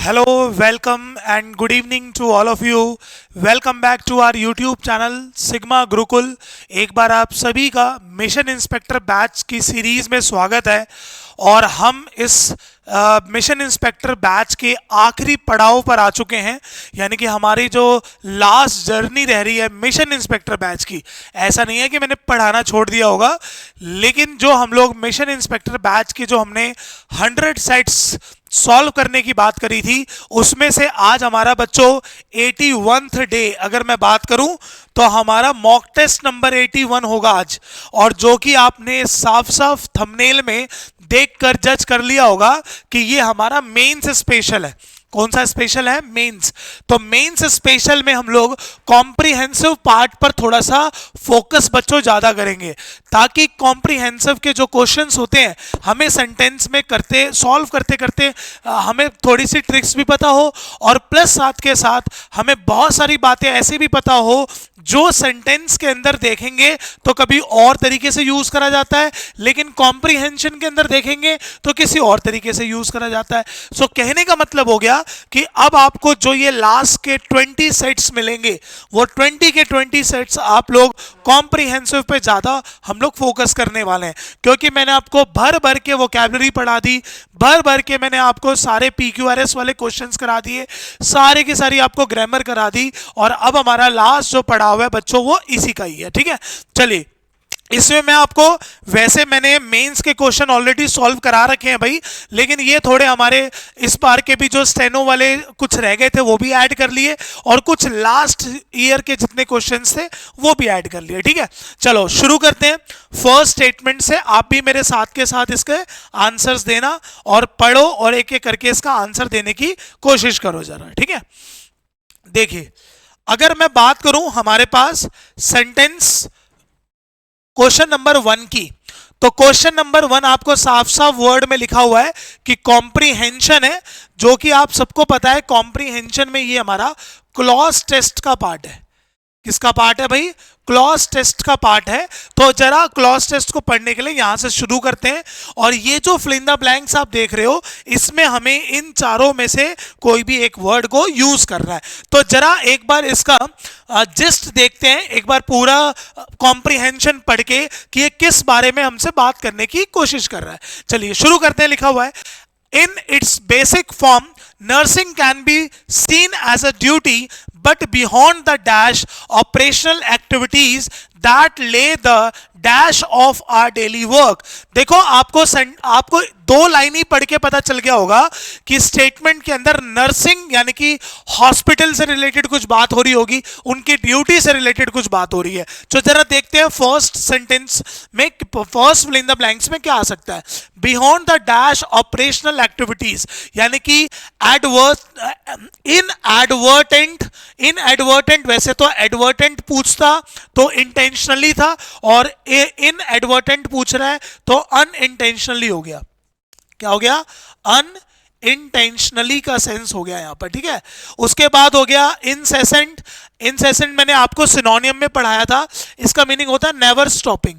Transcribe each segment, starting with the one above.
Hello, welcome and good evening to all of you. Welcome back to our YouTube channel Sigma Gurukul. एक बार आप सभी का mission inspector batch की series में स्वागत है और हम इस मिशन इंस्पेक्टर बैच के आखिरी पड़ाव पर आ चुके हैं, यानी कि हमारी जो लास्ट जर्नी रह रही है मिशन इंस्पेक्टर बैच की। ऐसा नहीं है कि मैंने पढ़ाना छोड़ दिया होगा, लेकिन जो हम लोग मिशन इंस्पेक्टर बैच की जो हमने 100 सेट्स सॉल्व करने की बात करी थी, उसमें से आज हमारा बच्चों 81th डे अगर मैं बात करूं तो हमारा मॉक टेस्ट नंबर 81 होगा आज। और जो कि आपने साफ साफ थंबनेल में देखकर जज कर लिया होगा कि ये हमारा मेंस स्पेशल है। कौन सा स्पेशल है? मेंस। तो मेंस स्पेशल में हम लोग कॉम्प्रिहेंसिव पार्ट पर थोड़ा सा फोकस बच्चों ज्यादा करेंगे, ताकि कॉम्प्रिहेंसिव के जो क्वेश्चंस होते हैं हमें सेंटेंस में करते सॉल्व करते करते हमें थोड़ी सी ट्रिक्स भी पता हो, और प्लस साथ के साथ हमें बहुत सारी बातें ऐसी भी पता हो जो सेंटेंस के अंदर देखेंगे तो कभी और तरीके से यूज करा जाता है, लेकिन कॉम्प्रिहेंशन के अंदर देखेंगे तो किसी और तरीके से यूज करा जाता है। सो कहने का मतलब हो गया कि अब आपको जो ये लास्ट के 20 सेट्स मिलेंगे, वो 20 के 20 सेट्स आप लोग कॉम्प्रिहेंसिव पे ज्यादा हम लोग फोकस करने वाले हैं, क्योंकि मैंने आपको भर भर के वोकैबुलरी पढ़ा दी, भर भर के मैंने आपको सारे PQRS वाले क्वेश्चंस करा दिए, सारे की सारी आपको ग्रामर करा दी, और अब हमारा लास्ट जो पढ़ाव है बच्चों वो इसी का ही है। ठीक है, चलिए इसमें मैं आपको, वैसे मैंने मेंस के क्वेश्चन ऑलरेडी सॉल्व करा रखे हैं भाई, लेकिन ये थोड़े हमारे इस बार के भी जो स्टेनो वाले कुछ रह गए थे वो भी ऐड कर लिए, और कुछ लास्ट ईयर के जितने क्वेश्चंस थे वो भी ऐड कर लिए। ठीक है, चलो शुरू करते हैं। फर्स्ट स्टेटमेंट से आप भी मेरे साथ के साथ इसके आंसर्स देना और पढ़ो और एक एक करके इसका आंसर देने की कोशिश करो जरा। ठीक है, देखिए अगर मैं बात करूं हमारे पास सेंटेंस क्वेश्चन नंबर 1 की, तो क्वेश्चन नंबर 1 आपको साफ साफ वर्ड में लिखा हुआ है कि कॉम्प्रिहेंशन है, जो कि आप सबको पता है कॉम्प्रिहेंशन में ये हमारा क्लॉज टेस्ट का पार्ट है। किसका पार्ट है भाई? क्लॉज टेस्ट का पार्ट है। तो जरा क्लॉज टेस्ट को पढ़ने के लिए यहां से शुरू करते हैं, और ये जो फिल इन द ब्लैंक्स आप देख रहे हो, इसमें हमें इन चारों में से कोई भी एक वर्ड को यूज करना है। तो जरा एक बार इसका जिस्ट देखते हैं, एक बार पूरा कॉम्प्रिहेंशन पढ़ के कि ये किस बारे में हमसे बात करने की कोशिश कर रहा है। चलिए शुरू करते हैं। लिखा हुआ है, in its basic form nursing can be seen as a duty, but beyond the dash operational activities that lay the dash of our daily work। देखो आपको दो लाइन ही पढ़ के पता चल गया होगा कि स्टेटमेंट के अंदर नर्सिंग यानी कि हॉस्पिटल से रिलेटेड कुछ बात हो रही होगी, उनकी ड्यूटी से रिलेटेड कुछ बात हो रही है। तो जरा देखते हैं फर्स्ट सेंटेंस में, first fill in the blanks में क्या आ सकता है? Beyond the dash operational activities, यानी कि इनएडवर्टेंट, वैसे तो एडवर्टेंट पूछता तो इंटेंशनली था, और इनएडवर्टेंट पूछ रहा है तो अनइंटेंशनली हो गया। क्या हो गया? अनइंटेंशनली का सेंस हो गया यहां पर। ठीक है, उसके बाद हो गया इनसेसेंट। इनसेसेंट मैंने आपको सिनोनियम में पढ़ाया था, इसका मीनिंग होता है नेवर स्टॉपिंग।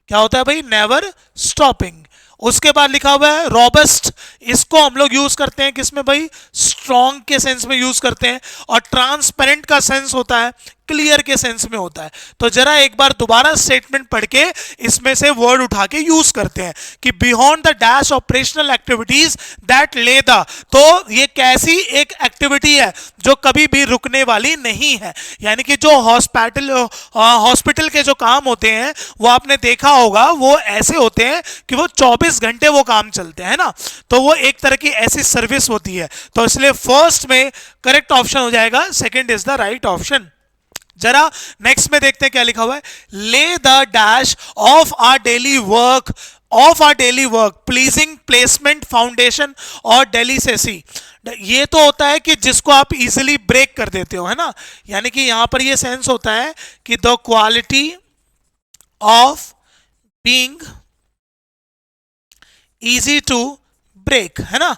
क्या होता है भाई? Never stopping. उसके बाद लिखा हुआ है रॉबस्ट, इसको हम लोग यूज करते हैं किसमें भाई? स्ट्रॉन्ग के सेंस में यूज करते हैं, और ट्रांसपेरेंट का सेंस होता है क्लियर के सेंस में होता है। तो जरा एक बार दोबारा स्टेटमेंट पढ़ के इसमें से वर्ड उठा के यूज करते हैं कि beyond the dash operational activities that ले द। तो ये कैसी एक एक्टिविटी है जो कभी भी रुकने वाली नहीं है, यानी कि जो हॉस्पिटल के जो काम होते हैं वो आपने देखा होगा, वो ऐसे होते हैं कि वो 24 घंटे वो काम चलते हैं ना, तो वो एक तरह की ऐसी सर्विस होती है। तो इसलिए फर्स्ट में करेक्ट ऑप्शन हो जाएगा, second is the right option. जरा नेक्स्ट में देखते हैं क्या लिखा हुआ है। Lay the dash of our daily work pleasing placement foundation और डेलिसेसी। ये तो होता है कि जिसको आप इजीली ब्रेक कर देते हो, है ना, यानी कि यहां पर ये सेंस होता है कि the quality of being easy to break, है ना,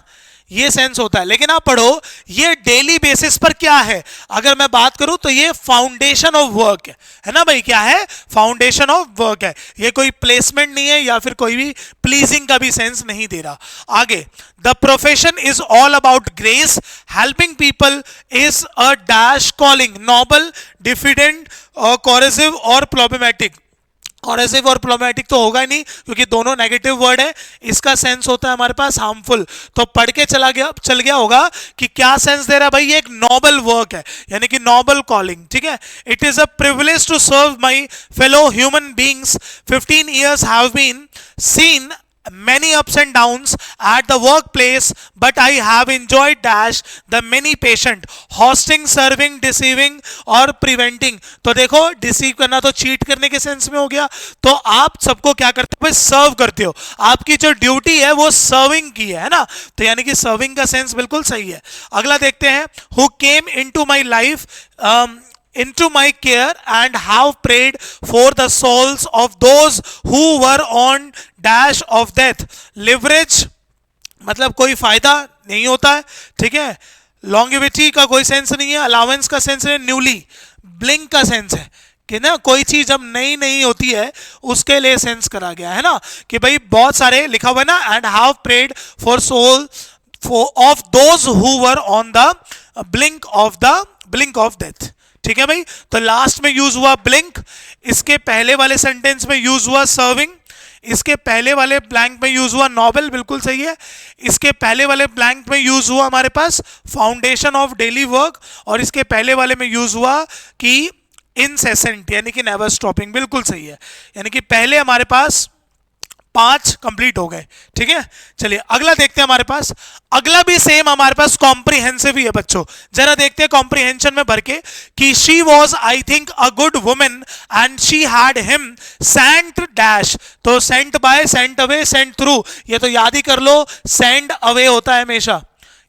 ये सेंस होता है। लेकिन आप पढ़ो ये डेली बेसिस पर क्या है, अगर मैं बात करूं तो ये फाउंडेशन ऑफ वर्क है ना भाई, क्या है, फाउंडेशन ऑफ वर्क है, ये कोई प्लेसमेंट नहीं है या फिर कोई भी प्लीजिंग का भी सेंस नहीं दे रहा। आगे, the profession is all about grace, helping people is a dash calling, noble, diffident, coercive और प्रॉब्लमेटिक। कॉरेसिव और प्रॉब्लमेटिक तो होगा ही नहीं क्योंकि दोनों नेगेटिव वर्ड है, इसका सेंस होता है हमारे पास हार्मफुल। तो पढ़ के चल गया होगा कि क्या सेंस दे रहा है भाई, ये एक नॉबल वर्क है यानी कि नॉबल कॉलिंग, ठीक है। It is a privilege to serve my fellow human beings, 15 years have been seen many ups and downs at the workplace, but I have enjoyed dash the many patient hosting, serving, deceiving और preventing। तो देखो deceive करना तो cheat करने के sense में हो गया, तो आप सबको क्या करते हो भाई, सर्व करते हो, आपकी जो ड्यूटी है वो सर्विंग की है ना, तो यानी कि सर्विंग का सेंस बिल्कुल सही है। अगला देखते हैं, who came into my life into my care and have prayed for the souls of those who were on dash of death। leverage मतलब कोई फायदा नहीं होता है, ठीक है। लॉन्गिविटी का कोई सेंस नहीं है, अलाउंस का सेंस है, न्यूली, ब्लिंक का सेंस है कि ना कोई चीज जब नई नहीं होती है उसके लिए सेंस करा गया है ना, कि भाई बहुत सारे लिखा हुआ है ना, and have prayed for soul of those who were on the blink of death, ठीक है भाई। तो लास्ट में यूज हुआ ब्लिंक, इसके पहले वाले सेंटेंस में यूज हुआ सर्विंग, इसके पहले वाले ब्लैंक में यूज हुआ नॉबल, बिल्कुल सही है। इसके पहले वाले ब्लैंक में यूज हुआ हमारे पास फाउंडेशन ऑफ डेली वर्क, और इसके पहले वाले में यूज हुआ कि इनसेसेंट यानी कि नेवर स्टॉपिंग, बिल्कुल सही है। यानी कि पहले हमारे पास 5 कंप्लीट हो गए, ठीक है। चलिए अगला देखते हैं, हमारे पास अगला भी सेम हमारे पास कॉम्प्रिहेंसिव ही है बच्चों, जरा देखते हैं कॉम्प्रिहेंशन में भर के कि she was I think a good woman and she had him sent dash, तो sent by, sent away, sent through, ये तो याद ही कर लो, सेंड अवे होता है हमेशा,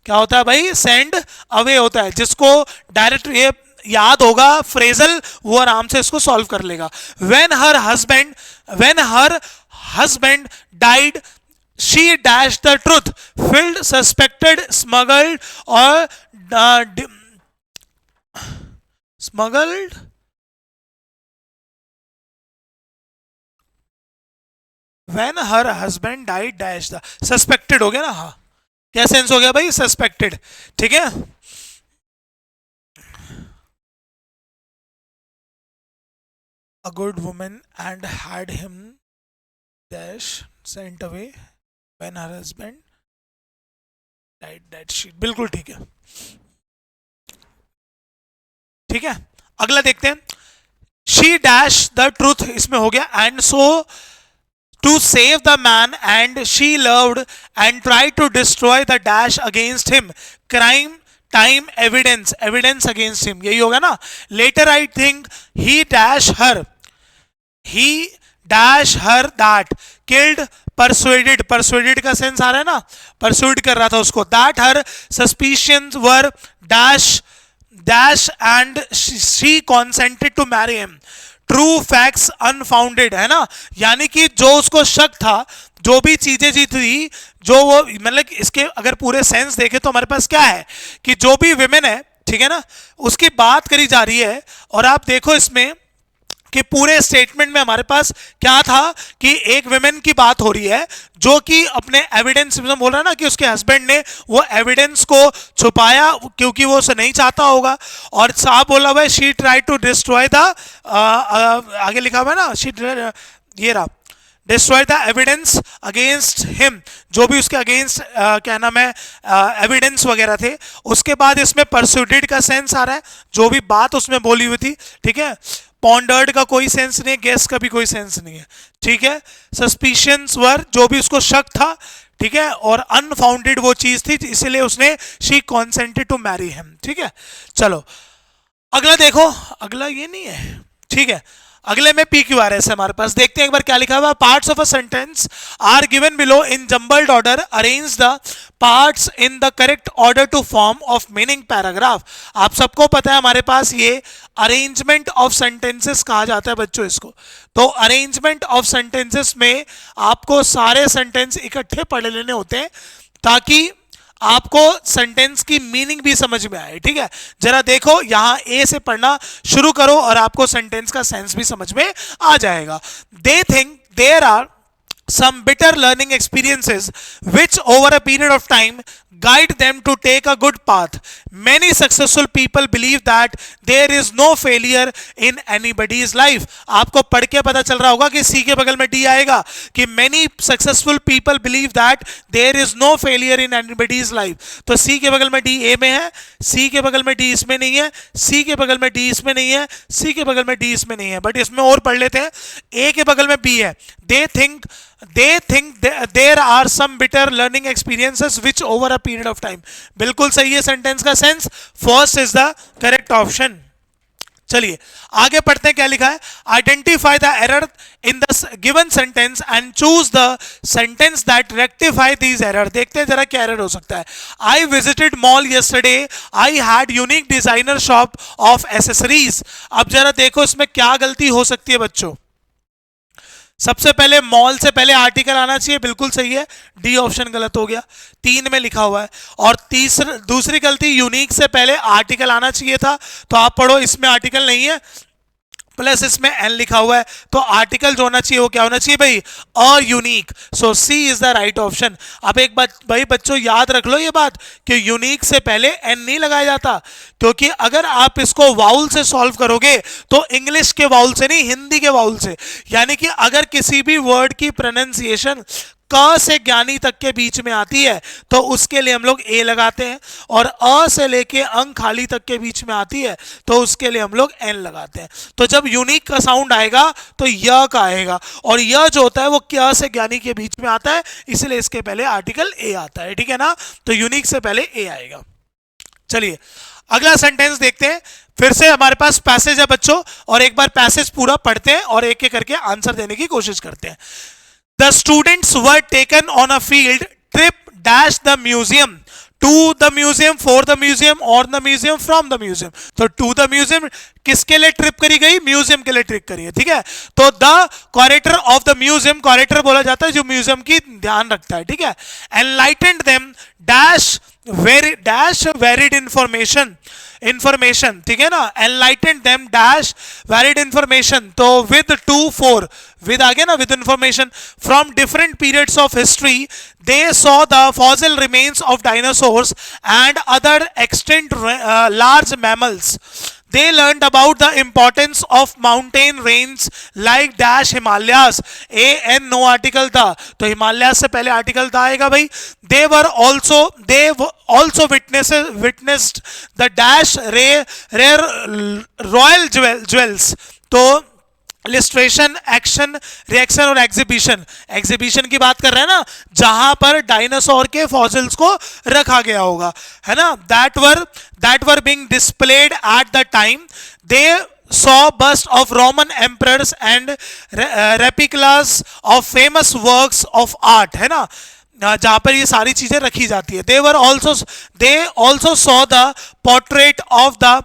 क्या होता है भाई, सेंड अवे होता है। जिसको डायरेक्ट ये याद होगा फ्रेजल वो आराम से इसको सॉल्व कर लेगा। when her husband died she dashed the truth, filled, suspected, smuggled or smuggled when her husband died dash the, suspected हो गया ना, हाँ क्या सेंस हो गया भाई, सस्पेक्टेड, ठीक है। A good woman and had him dash sent away when her husband died that she, बिल्कुल ठीक है, ठीक है। अगला देखते हैं, she dash the truth इसमें हो गया, and so to save the man and she loved and tried to destroy the dash against him, crime, time, evidence against him, यही होगा ना। later I think he dash that killed, persuaded का sense आ रहा है ना, persuade कर रहा था उसको, that her suspicions were dash and she consented to marry him, true facts unfounded है ना, यानी कि जो उसको शक था, जो भी चीजें जी थी, जो वो मतलब इसके अगर पूरे सेंस देखे तो हमारे पास क्या है कि जो भी विमेन है, ठीक है ना, उसकी बात करी जा रही है। और आप देखो इसमें कि पूरे स्टेटमेंट में हमारे पास क्या था कि एक विमेन की बात हो रही है जो कि अपने एविडेंस में बोल रहा है ना कि उसके हस्बैंड ने वो एविडेंस को छुपाया क्योंकि वो उसे नहीं चाहता होगा, और साहब बोला हुआ है she try to destroy the, आगे लिखा हुआ है ना, शी, ये रहा, destroy the evidence against him, जो भी उसके अगेंस्ट क्या नाम है एविडेंस वगैरह थे। उसके बाद इसमें परस्यूटेड का सेंस आ रहा है, जो भी बात उसमें बोली हुई थी, ठीक है। पॉन्डर्ड का कोई सेंस नहीं है, गेस का भी कोई सेंस नहीं है, ठीक है। सस्पिशंस वर, जो भी उसको शक था, ठीक है, और अनफाउंडेड वो चीज थी इसलिए उसने शी कॉन्सेंटेड टू मैरी हिम, ठीक है। चलो अगला देखो, अगला ये नहीं है, ठीक है, अगले में PQRS है हमारे पास, देखते हैं एक बार क्या लिखा हुआ। Parts of a sentence are given below in jumbled order, arrange the parts in the correct order to form of meaning paragraph. आप सबको पता है हमारे पास ये अरेंजमेंट ऑफ सेंटेंसेस कहा जाता है बच्चों इसको। तो अरेंजमेंट ऑफ सेंटेंसेस में आपको सारे सेंटेंस इकट्ठे पढ़ लेने होते हैं ताकि आपको सेंटेंस की मीनिंग भी समझ में आए, ठीक है। जरा देखो यहां ए से पढ़ना शुरू करो और आपको सेंटेंस का सेंस भी समझ में आ जाएगा। They think there are some bitter learning experiences which over a period of time guide them to take a good path. Many successful people believe that there is no failure in anybody's life. आपको पढ़ के पता चल रहा होगा कि सी के बगल में डी आएगा कि many successful people believe that there is no failure in anybody's life. तो सी के बगल में डी ए में है, सी के बगल में डी इसमें नहीं है, सी के बगल में डी इसमें नहीं है, सी के बगल में डी इसमें नहीं है, बट इसमें और पढ़ लेते हैं। ए के बगल में बी है। they think there are some bitter learning experiences which over a period of time. बिल्कुल सही है सेंटेंस का sense, first is the correct option. चलिए आगे पढ़ते हैं क्या लिखा है। Identify the error in the given sentence and choose the sentence that rectify these error. देखते हैं जरा क्या एरर हो सकता है। I visited mall yesterday, I had unique designer shop of accessories. अब जरा देखो इसमें क्या गलती हो सकती है बच्चों। सबसे पहले मॉल से पहले आर्टिकल आना चाहिए, बिल्कुल सही है, डी ऑप्शन गलत हो गया, 3 में लिखा हुआ है। और दूसरी गलती, यूनिक से पहले आर्टिकल आना चाहिए था, तो आप पढ़ो इसमें आर्टिकल नहीं है, प्लस इसमें एन लिखा हुआ है, तो आर्टिकल जो होना चाहिए वो क्या होना चाहिए भाई, और unique. So C is the right option. अब एक बात भाई बच्चों याद रख लो ये बात कि यूनिक से पहले एन नहीं लगाया जाता, क्योंकि अगर आप इसको वाउल से सॉल्व करोगे तो इंग्लिश के वाउल से नहीं, हिंदी के वाउल से। यानी कि अगर किसी भी वर्ड की प्रोनाउंसिएशन क से ज्ञानी तक के बीच में आती है तो उसके लिए हम लोग ए लगाते हैं, और अ से लेके अंग खाली तक के बीच में आती है तो उसके लिए हम लोग एन लगाते हैं। तो जब यूनिक का साउंड आएगा तो य का आएगा, और य जो होता है वो क्या से ज्ञानी के बीच में आता है, इसलिए इसके पहले आर्टिकल ए आता है, ठीक है ना। तो यूनिक से पहले ए आएगा। चलिए अगला सेंटेंस देखते हैं। फिर से हमारे पास पैसेज है बच्चों, और एक बार पैसेज पूरा पढ़ते हैं और एक एक करके आंसर देने की कोशिश करते हैं। The students were taken on a field trip dash the museum, to the museum, for the museum, or the museum, from the museum. तो to the museum किसके लिए ट्रिप करी गई, म्यूजियम के लिए ट्रिप करी है, ठीक है। तो the curator of the museum, curator बोला जाता है जो म्यूजियम की ध्यान रखता है, ठीक है। Enlightened them dash varied information, ठीक है ना। Enlightened them dash varied information, तो विद 2 4 विद आ गया ना, with information from different periods of history. They saw the fossil remains of dinosaurs and other extinct large mammals. They learned about the importance of mountain range like dash Himalayas. A-N no article था, तो हिमालय से पहले article था आएगा भाई। They also witnessed the dash rare royal jewels. तो illustration, action, reaction और exhibition की बात कर रहे हैं ना, जहां पर डायनासोर के फॉसिल्स को रखा गया होगा, है ना। That were being displayed at the time. They saw bust of Roman emperors and replicas of famous works of art, है ना, जहां पर ये सारी चीजें रखी जाती है। they also saw the portrait of the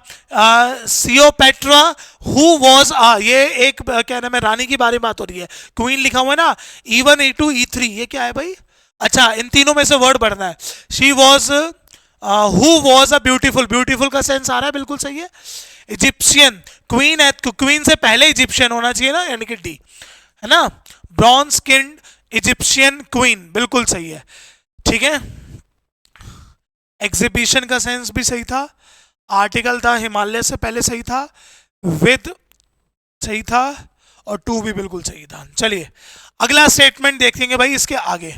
Cleopatra who was ये एक क्या नाम है, रानी की बारे में बात हो रही है, क्वीन लिखा हुआ है ना, E1 E2 E3, ये क्या है भाई, अच्छा इन तीनों में से वर्ड बढ़ना है। She was who was a beautiful का सेंस आ रहा है, बिल्कुल सही है। इजिप्शियन, क्वीन है, क्वीन से पहले इजिप्शियन होना चाहिए ना, यानी कि डी, है ना। ब्रॉन्ज स्किन्ड इजिप्शियन क्वीन, बिल्कुल सही है, ठीक है। एग्जीबिशन का सेंस भी सही था, आर्टिकल था हिमालय से पहले सही था, विद सही था, और टू भी बिल्कुल सही था। चलिए अगला स्टेटमेंट देखेंगे भाई इसके आगे।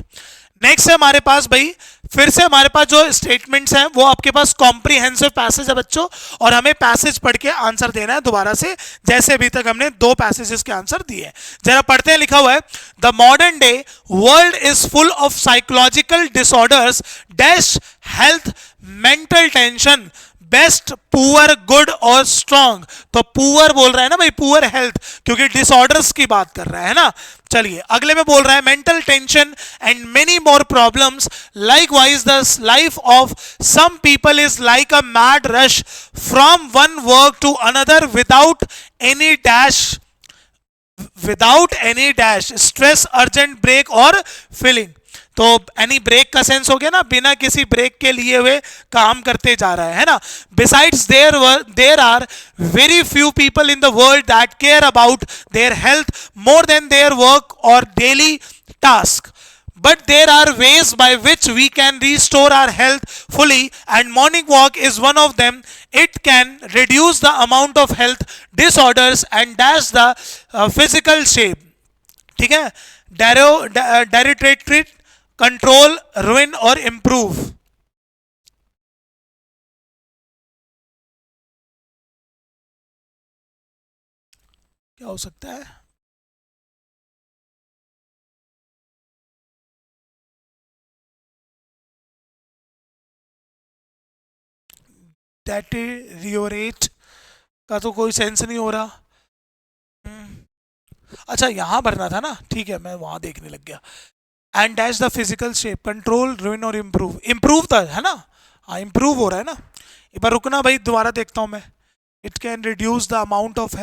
नेक्स्ट है हमारे पास भाई, फिर से हमारे पास जो स्टेटमेंट्स हैं वो आपके पास कॉम्प्रिहेंसिव पैसेज है बच्चों, और हमें पैसेज पढ़ के आंसर देना है दोबारा से, जैसे अभी तक हमने 2 पैसेजेस के आंसर दिए। जरा पढ़ते हैं, लिखा हुआ है the modern day world is full of psychological disorders dash health mental tension best poor good और स्ट्रॉन्ग। तो पुअर बोल रहा है ना भाई, पुअर हेल्थ, क्योंकि डिसऑर्डर्स की बात कर रहा है ना। चलिए अगले में बोल रहा है mental tension and many more problems likewise the life of some people is like a mad rush from one work to another without any dash without any dash stress urgent break और filling. तो any break का sense हो गया ना, बिना किसी break के लिए हुए काम करते जा रहा है ना। Besides there are very few people in the world that care about their health more than their work और daily task. But there are ways by which we can restore our health fully, and morning walk is one of them. It can reduce the amount of health disorders and dash the physical shape. ठीक है, directorate control ruin और improve. क्या हो सकता है? Deteriorate का तो कोई सेंस नहीं हो रहा. अच्छा यहां भरना था ना, ठीक है मैं वहां देखने लग गया. And dash the physical shape control ruin और इम्प्रूव. इम्प्रूव था है ना, हाँ इम्प्रूव हो रहा है ना. एक बार रुकना भाई, दोबारा देखता हूं मैं. It can reduce the amount of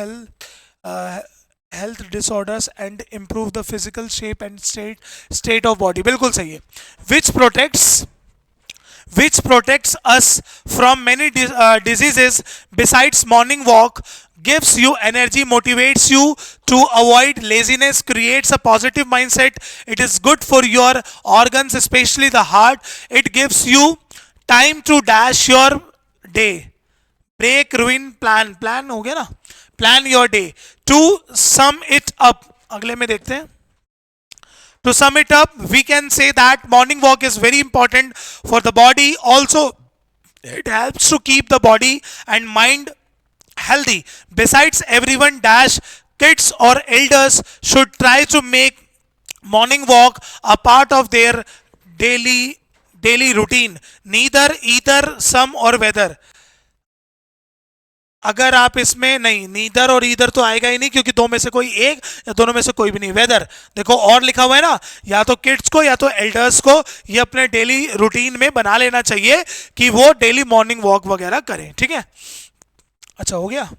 health disorders and improve the physical shape and state of body. बिल्कुल सही है. which protects us from many diseases besides morning walk, gives you energy, motivates you to avoid laziness, creates a positive mindset. It is good for your organs, especially the heart. It gives you time to dash your day, break, ruin, plan हो गया ना, plan your day. To sum it up, अगले में देखते हैं. To sum it up, we can say that morning walk is very important for the body. Also, it helps to keep the body and mind healthy. Besides, everyone dash kids or elders should try to make morning walk a part of their daily routine. Neither, either, some or whether. अगर आप इसमें नहीं, neither और either तो आएगा ही नहीं, क्योंकि दो में से कोई एक या दोनों में से कोई भी नहीं. वेदर देखो और लिखा हुआ है ना, या तो किड्स को या तो एल्डर्स को ये अपने डेली रूटीन में बना लेना चाहिए कि वो डेली मॉर्निंग वॉक वगैरह करें. ठीक है, अच्छा हो गया.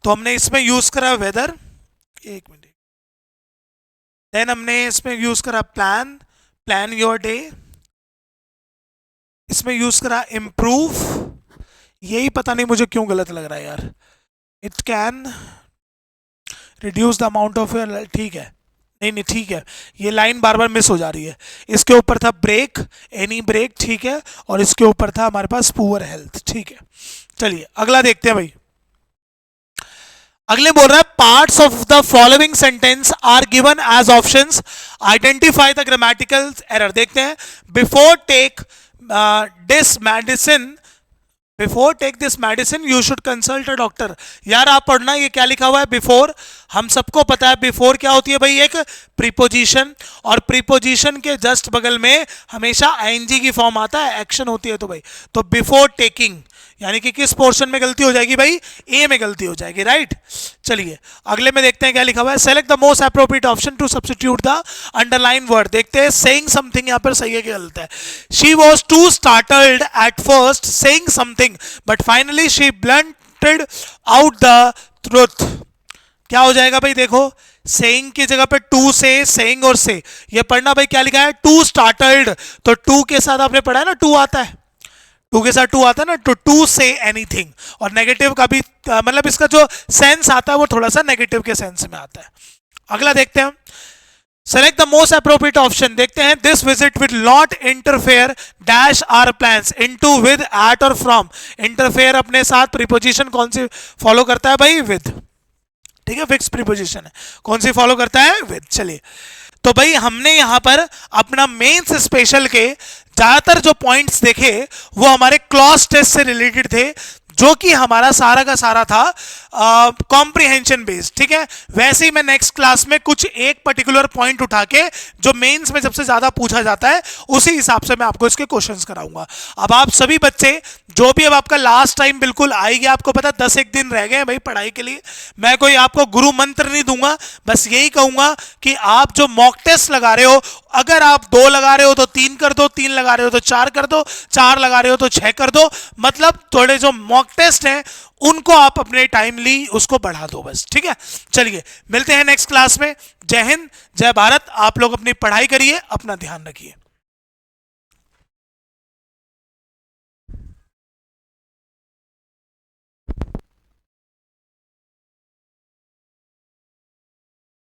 तो हमने इसमें यूज करा वेदर, एक मिनट. देन हमने इसमें यूज करा प्लान योर डे. इसमें यूज करा इम्प्रूव. यही पता नहीं मुझे क्यों गलत लग रहा है यार. It can reduce the amount of, ठीक है, नहीं ठीक है, ये लाइन बार बार मिस हो जा रही है. इसके ऊपर था ब्रेक, एनी ब्रेक, ठीक है, और इसके ऊपर था हमारे पास पुअर हेल्थ. ठीक है, चलिए अगला देखते हैं भाई. अगले बोल रहा है parts of the following sentence are given as options, identify the grammatical error. देखते हैं. Before take this medicine you should consult a doctor. यार आप पढ़ना, ये क्या लिखा हुआ है बिफोर. हम सबको पता है बिफोर क्या होती है भाई, एक प्रीपोजिशन, और प्रीपोजिशन के जस्ट बगल में हमेशा आईएनजी की फॉर्म आता है, एक्शन होती है. तो भाई तो बिफोर टेकिंग यानी कि किस पोर्शन में गलती हो जाएगी भाई, ए में गलती हो जाएगी. राइट, चलिए अगले में देखते हैं क्या लिखा हुआ है. Select the most appropriate option to substitute the underline word. देखते हैं सेइंग समथिंग यहां पर सही है कि गलत है. She was too startled at first saying something but finally she blunted out the truth. क्या हो जाएगा भाई, देखो सेइंग की जगह पे टू से, सेइंग और से, ये पढ़ना भाई. क्या लिखा है, टू स्टार्टल्ड, तो टू के साथ आपने पढ़ा है ना, टू आता है, टू के साथ टू आता है ना, तो टू से एनीथिंग. और नेगेटिव का भी मतलब इसका जो सेंस आता है वो थोड़ा सा नेगेटिव के सेंस में आता है. अगला देखते हैं. Select the most appropriate option. देखते हैं. This visit will not interfere dash our plans, into, with, at और फ्रॉम. इंटरफेयर अपने साथ प्रीपोजिशन कौन सी फॉलो करता है भाई, विद. ठीक है, फिक्स प्रीपोजिशन है. कौन सी फॉलो करता है, विद. चलिए तो भाई हमने यहां पर अपना मेंस स्पेशल के ज्यादातर जो पॉइंट्स देखे वो हमारे क्लॉज टेस्ट से रिलेटेड थे, जो कि हमारा सारा का सारा था कॉम्प्रिहेंशन बेस्ड. ठीक है, वैसे ही मैं नेक्स्ट क्लास में कुछ एक पर्टिकुलर पॉइंट उठा के जो मेंस में सबसे ज्यादा पूछा जाता है उसी हिसाब से मैं आपको इसके क्वेश्चंस कराऊंगा. अब आप सभी बच्चे जो भी, अब आपका लास्ट टाइम बिल्कुल आएगी, आपको पता 10 दिन रह गए हैं भाई पढ़ाई के लिए. मैं कोई आपको गुरु मंत्र नहीं दूंगा, बस यही कहूंगा कि आप जो मॉक टेस्ट लगा रहे हो, अगर आप 2 लगा रहे हो तो 3 कर दो, 3 लगा रहे हो तो 4 कर दो, 4 लगा रहे हो तो 6 कर दो. मतलब थोड़े जो मॉक टेस्ट हैं उनको आप अपने टाइमली उसको बढ़ा दो बस, ठीक है। चलिए मिलते हैं नेक्स्ट क्लास में। जय हिंद, जय भारत। आप लोग अपनी पढ़ाई करिए, अपना ध्यान रखिए।